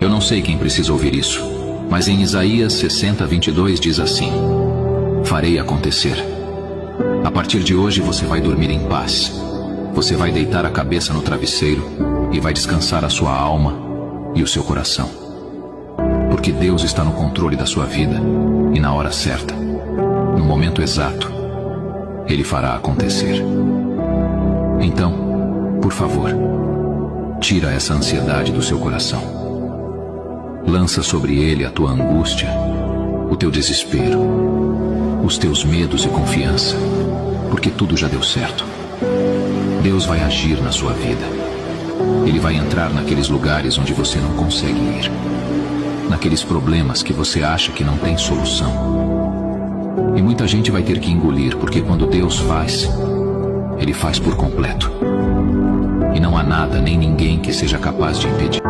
Eu não sei quem precisa ouvir isso, mas em Isaías 60:22 diz assim: farei acontecer. A partir de hoje você vai dormir em paz. Você vai deitar a cabeça no travesseiro e vai descansar a sua alma e o seu coração. Porque Deus está no controle da sua vida e na hora certa, no momento exato, Ele fará acontecer. Então, por favor, tira essa ansiedade do seu coração. Lança sobre Ele a tua angústia, o teu desespero, os teus medos e confiança, porque tudo já deu certo. Deus vai agir na sua vida. Ele vai entrar naqueles lugares onde você não consegue ir, naqueles problemas que você acha que não tem solução. E muita gente vai ter que engolir, porque quando Deus faz, Ele faz por completo. E não há nada nem ninguém que seja capaz de impedir.